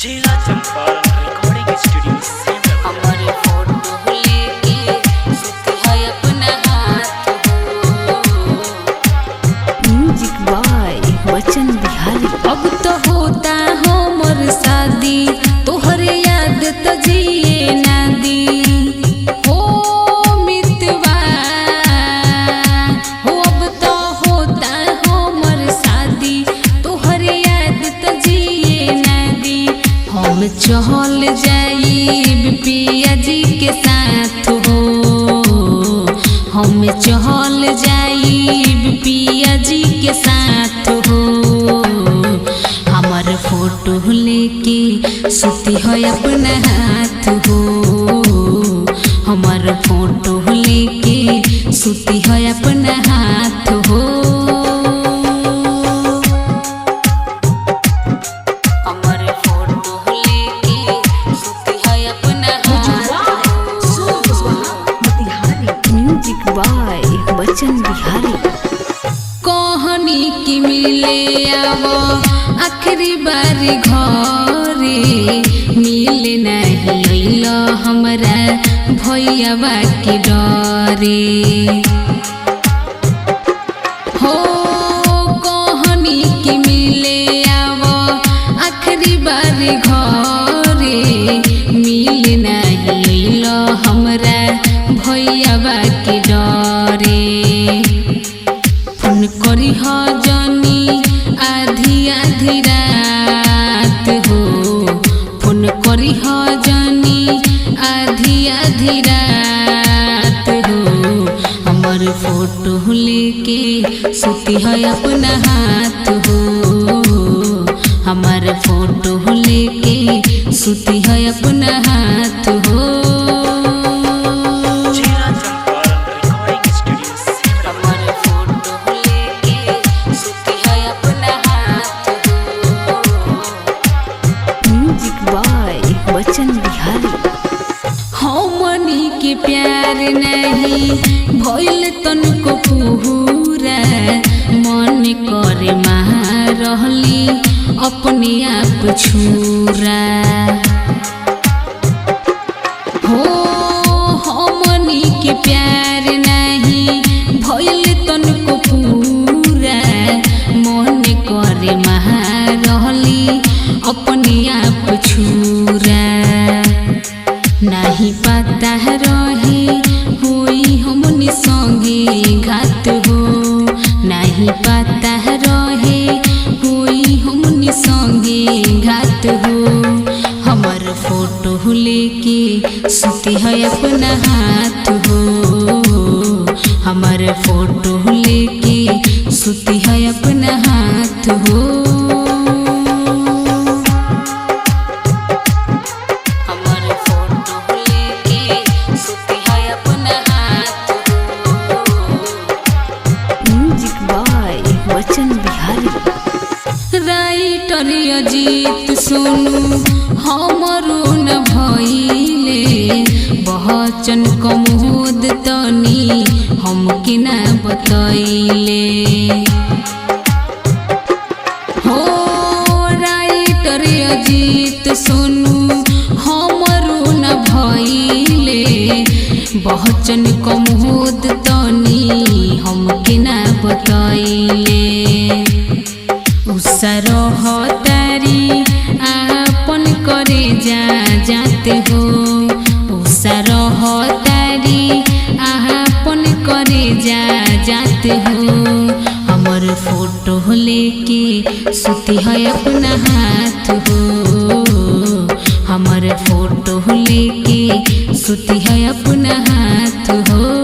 जिला Champaran recording studio से हमारे फोटो लेके सुती है अपना हाथ हो। म्यूजिक बाय वचन बिहारी। अब तो होता हो मोर शादी, तोहर याद तो जिए ना दी हो मितवा हो। अब तो होता हो मोर शादी, तोहर याद तो जिए ना दी। हम चल जाइब पिया जी के साथ हो, हम चल जाइब पिया जी के साथ हो। हमार फोटो लेके सुती है अपना हाथ हो, हमार फोटो लेके सुती है अपना हाथ हो। हमार फोटो लेके सुती है अपना हाथ हो। म्यूजिक बाय वचन बिहारी। कहनी की मिले आवो आखिरी बारी घरे, मिले नहीं अइलो हमरा भैया के डरे हो। कहनी की मिले आवो आखिरी बारी घरे, मिले नहीं अइलो हमरा भैया के डरे। फोन करी हो जानी आधी आधी रात हो, फोन करी हो जानी आधी आधी रात हो। हमार फोटो लेके सुती है अपना हाथ हो, हमार फोटो लेके सुती है अपना हाथ हो। जिला चंपारण रिकॉर्डिंग स्टूडियो से हमारे फोटो लेके सुती है अपना हाथ हो। म्यूजिक बाय वचन बिहारी। हमनी के प्यार नहीं भइल तनको पूरा, मन करे रहली अपने आप छूरा हो। हमनी के प्यार नहीं भइल तनको पूरा, मन करे रहली अपने आप छूरा। नहीं पता रहे हुई हमनी संगे घात हो, नहीं पता रहे हुई हमनी संगे घात हो। हमार फोटो लेके सुती है अपना हाथ हो, हमार फोटो लेके सुती है अपना हाथ हो। हमार फोटो लेके सुती है अपना हाथ हो। म्यूजिक बाय वचन बिहारी। राइटर अजीत सोनू हमरो न भइले, बहचन कमोद तनी हमके न बतैले हो। राइटर अजीत सोनू हमरो न भइले, बहचन कमोद तनी हमके न बतैले। उसरह तारी आपन करे जाते हो, उसरह तारी आपन करे जाते हो। हमार फोटो लेके सुती है अपना हाथ हो, हमार फोटो लेके सुती है अपना हाथ हो।